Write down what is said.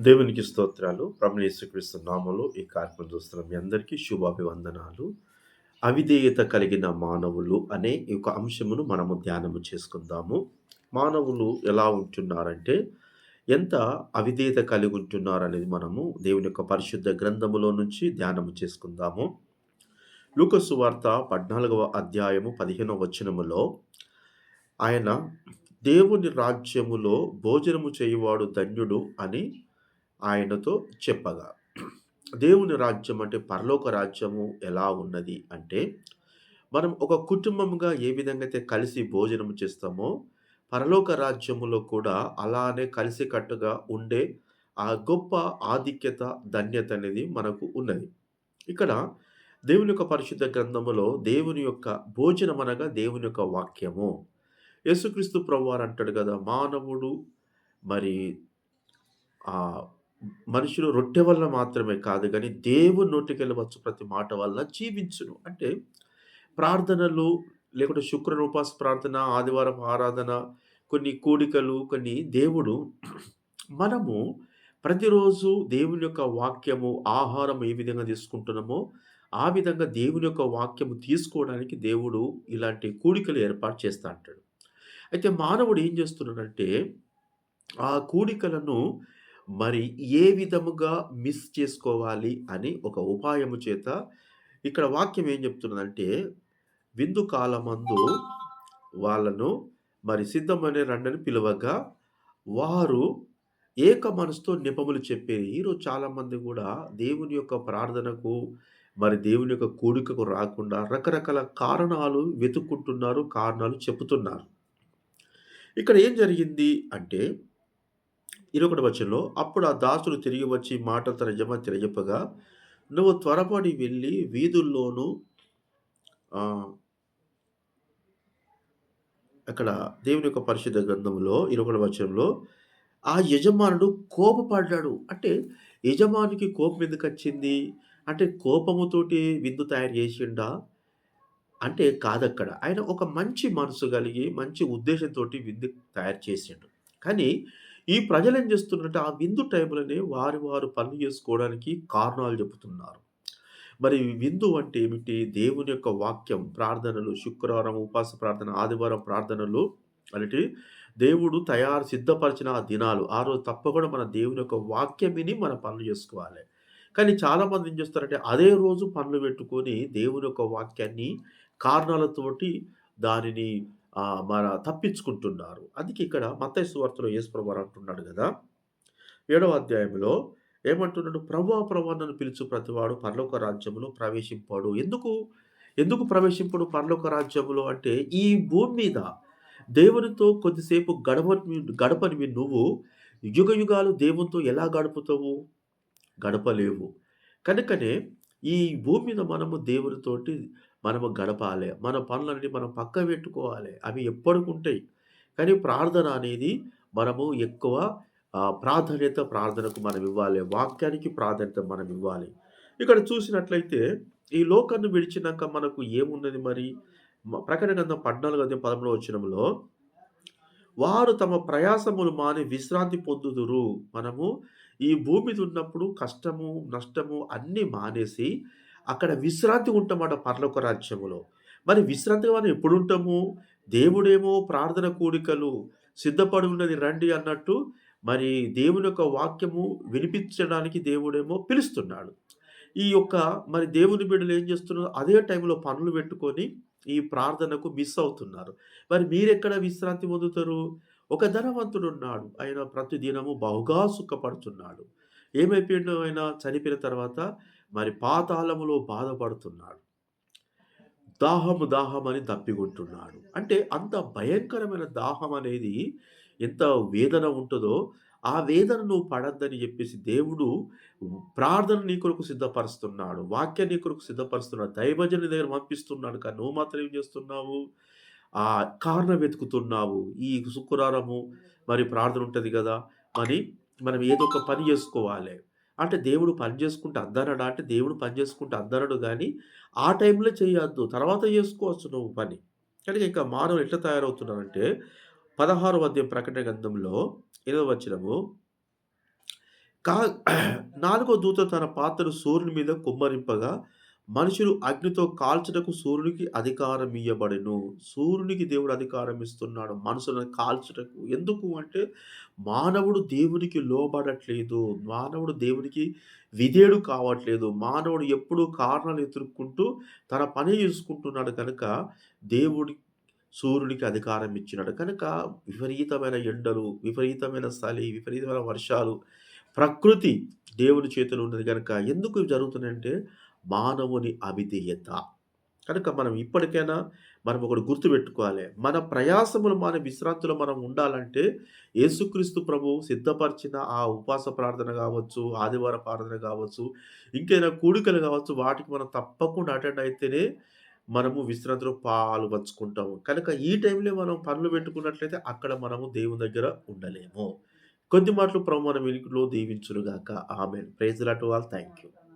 దేవునికి స్తోత్రాలు. ప్రభువైన యేసుక్రీస్తు నామములో ఈ కార్యక్రమం చూస్తున్న మీ అందరికీ శుభాభివందనాలు. అవిధేయత కలిగిన మానవులు అనే ఈ యొక్క అంశమును మనము ధ్యానము చేసుకుందాము. మానవులు ఎలా ఉంటున్నారంటే, ఎంత అవిధేయత కలిగి ఉంటున్నారనేది మనము దేవుని యొక్క పరిశుద్ధ గ్రంథములో నుంచి ధ్యానము చేసుకుందాము. లూకా సువార్త 14వ అధ్యాయము 15వ వచనములో ఆయన దేవుని రాజ్యములో భోజనము చేయువాడు ధన్యుడు అని ఆయనతో చెప్పగా, దేవుని రాజ్యం అంటే పరలోక రాజ్యము ఎలా ఉన్నది అంటే, మనం ఒక కుటుంబముగా ఏ విధంగా అయితే కలిసి భోజనం చేస్తామో, పరలోక రాజ్యములో కూడా అలానే కలిసికట్టుగా ఉండే ఆ గొప్ప ఆధిక్యత, ధన్యత అనేది మనకు ఉన్నది. ఇక్కడ దేవుని యొక్క పరిశుద్ధ గ్రంథములో దేవుని యొక్క భోజనం అనగా దేవుని యొక్క వాక్యము. యేసుక్రీస్తు ప్రభువారు అంటాడు గదా! మానవుడు మరి ఆహ్, మనుషులు రొట్టె వల్ల మాత్రమే కాదు గానీ, దేవుని నోటికెళ్ళి వచ్చు ప్రతి మాట వల్ల జీవించును. అంటే ప్రార్థనలు లేకుంటే శుక్రవారం ఉపవాస ప్రార్థన, ఆదివారం ఆరాధన, కొన్ని కూడికలు, కొన్ని దేవుడు మనము ప్రతిరోజు దేవుని యొక్క వాక్యము, ఆహారం ఏ విధంగా తీసుకుంటున్నామో, ఆ విధంగా దేవుని యొక్క వాక్యము తీసుకోవడానికి దేవుడు ఇలాంటి కూడికలు ఏర్పాటు చేస్తా అంటాడు. అయితే మానవుడు ఏం చేస్తున్నాడంటే, ఆ కూడికలను మరి ఏ విధముగా మిస్ చేసుకోవాలి అని ఒక ఉపాయము చేత ఇక్కడ వాక్యం ఏం చెప్తున్నదంటే, విందు కాలమందు వాళ్ళను మరి సిద్ధమనే రండని పిలవగా, వారు ఏక మనసుతో నెపములు చెప్పేది. ఈరోజు చాలామంది గూడా దేవుని యొక్క ప్రార్థనకు, మరి దేవుని యొక్క కూడికకు రాకుండా రకరకాల కారణాలు వెతుక్కుంటున్నారు, కారణాలు చెప్పుతున్నారు. ఇక్కడ ఏం జరిగింది అంటే 21 వచనంలో, అప్పుడు ఆ దాసుడు తిరిగి వచ్చి మాటలు తన యజమాని తెలియజెప్పగా, నువ్వు త్వరపడి వెళ్లి వీధుల్లోనూ ఆహ్, అక్కడ దేవుని యొక్క పరిశుద్ధ గ్రంథంలో 21 వచనంలో, ఆ యజమానుడు కోపపడ్డాడు. అంటే యజమానికి కోపం ఎందుకొచ్చింది? అంటే కోపముతోటి విందు తయారు చేసిండా? అంటే కాదక్కడ. ఆయన ఒక మంచి మనసు కలిగి, మంచి ఉద్దేశంతోటి విందు తయారు చేసిండు. కానీ ఈ ప్రజలేం చేస్తున్నారంటే, ఆ విందు టైంలోనే వారు పనులు చేసుకోవడానికి కారణాలు చెప్తున్నారు. మరి విందు అంటే ఏమిటి? దేవుని యొక్క వాక్యం, ప్రార్థనలు, శుక్రవారం ఉపవాస ప్రార్థన, ఆదివారం ప్రార్థనలు అనేటివి దేవుడు సిద్ధపరిచిన ఆ దినాలు. ఆ రోజు తప్పకుండా మన దేవుని యొక్క వాక్యం విని మన పనులు చేసుకోవాలి. కానీ చాలామంది ఏం చేస్తారంటే, అదే రోజు పనులు పెట్టుకొని దేవుని యొక్క వాక్యాన్ని కారణాలతోటి దానిని తప్పించుకుంటున్నారు. అందుకే ఇక్కడ మత్తయి సువార్తలో యేసుప్రభువారు అంటున్నాడు గదా! 7వ అధ్యాయంలో ఏమంటున్నాడు? ప్రభువా, ప్రభువా నన్ను పిలుచు ప్రతివాడు పరలోక రాజ్యములో ప్రవేశింపడు. ఎందుకు ప్రవేశింపడు పరలోక రాజ్యములో అంటే, ఈ భూమి మీద దేవునితో కొద్దిసేపు గడపనివి నువ్వు యుగయుగాలు దేవునితో ఎలా గడుపుతావు? గడపలేవు. కనుకనే ఈ భూమి మీద మనము దేవునితోటి మనము గడపాలె. మన పనులన్నీ మనం పక్కకు పెట్టుకోవాలి. అవి ఎప్పటికుంటాయి. కానీ ప్రార్థన అనేది మనము ఎక్కువ ప్రాధాన్యతకు మనం ఇవ్వాలి. వాక్యానికి ప్రాధాన్యత మనం ఇవ్వాలి. ఇక్కడ చూసినట్లయితే ఈ లోకాన్ని విడిచినాక మనకు ఏమున్నది మరి? ప్రకటన గ్రంథం 14 అధ్యాయం 13 వచనంలో, వారు తమ ప్రయాసములు మాని విశ్రాంతి పొందుదురు. మనము ఈ భూమి మీద ఉన్నప్పుడు కష్టము, నష్టము అన్నీ మానేసి అక్కడ విశ్రాంతి ఉంటామట పరలోక రాజ్యములో. మరి విశ్రాంతిగా మనం ఎప్పుడుంటాము? దేవుడేమో ప్రార్థన కూడికలు సిద్ధపడి ఉన్నది రండి అన్నట్టు, మరి దేవుని యొక్క వాక్యము వినిపించడానికి దేవుడేమో పిలుస్తున్నాడు. ఈ యొక్క మరి దేవుని బిడ్డలు ఏం చేస్తున్నారు? అదే టైంలో పనులు పెట్టుకొని ఈ ప్రార్థనకు మిస్ అవుతున్నారు. మరి మీరెక్కడ విశ్రాంతి పొందుతారు? ఒక ధనవంతుడున్నాడు. ఆయన ప్రతిదినము బహుగా సుఖపడుతున్నాడు. ఏమైపోయిండు ఆయన చనిపోయిన తర్వాత? మరి పాతాళములో బాధపడుతున్నాడు. దాహమని దప్పిగొంటున్నాడు. అంటే అంత భయంకరమైన దాహం అనేది ఎంత వేదన ఉంటదో, ఆ వేదన నువ్వు పడద్దని జెప్పేసి దేవుడు ప్రార్థన నీ కొరకు సిద్ధపరుస్తున్నాడు. వాక్యం నీ కొరకు సిద్ధపరుస్తున్నాడు. దైవజనుని దగ్గర పంపిస్తున్నాడు. కానీ నువ్వు మాత్రం ఏం జేస్తున్నావు? కారణం వెతుకుతున్నావు. ఈ శుక్రవారము మరి ప్రార్థన ఉంటది గదా! అని మనం ఏదో ఒక పని జేసుకోవాలి. అంటే దేవుడు పని జేసుకుంటే అద్దనడా? అంటే దేవుడు పని జేసుకుంటే అద్దనడు గానీ, ఆ టైంలో చేయొద్దు. తర్వాత జేసుకోవచ్చు నువ్వు పని. కానీ ఇక మానవులు ఎట్లా తయారవుతున్నారంటే, 16వ అధ్యాయం ప్రకటన గ్రంథంలో 8వ వచనము, కా నాలుగో దూత తన పాత్రను సూర్యుని మీద కుమ్మరింపగా, మనుషులు అగ్నితో కాల్చుటకు సూర్యునికి అధికారం ఇయ్యబడెను. సూర్యునికి దేవుడు అధికారం ఇస్తున్నాడు మనుషులను కాల్చుటకు. ఎందుకు అంటే, మానవుడు దేవునికి లోబడట్లేదు. మానవుడు దేవునికి విధేయుడు కావట్లేదు. మానవుడు ఎప్పుడూ కారణాలు ఎతుక్కుంటూ తన పని చేసుకుంటున్నాడు కనుక, దేవుడి సూర్యుడికి అధికారం ఇచ్చినాడు. కనుక విపరీతమైన ఎండలు, విపరీతమైన చలి, విపరీతమైన వర్షాలు, ప్రకృతి దేవుని చేతిలో ఉన్నది గనక ఎందుకు ఇవి జరుగుతున్నాయంటే మానవుని అవిధేయత. కనుక మనం ఇప్పటికైనా మనం ఒకటి గుర్తుపెట్టుకోవాలి. మన ప్రయాసములు మన విశ్రాంతిలో మనం ఉండాలంటే యేసుక్రీస్తు ప్రభువు సిద్ధపరిచిన ఆ ఉపవాస ప్రార్థన గావచ్చు, ఆదివార ప్రార్థన గావచ్చు, ఇంకేదైనా కూడికలు గావచ్చు వాటికి మనం తప్పకుండా అటెండ్ అయితేనే మనము విశ్రాంతిలో పాలు పంచుకుంటాము. కనుక ఈ టైంలో మనం పనులు పెట్టుకున్నట్లయితే అక్కడ మనము దేవుని దగ్గర ఉండలేము. కొద్ది మాటలు ప్రభు మన వెలుగులో దీవించునుగాక. ఆమేన్. Praise the lord to all. Thank you.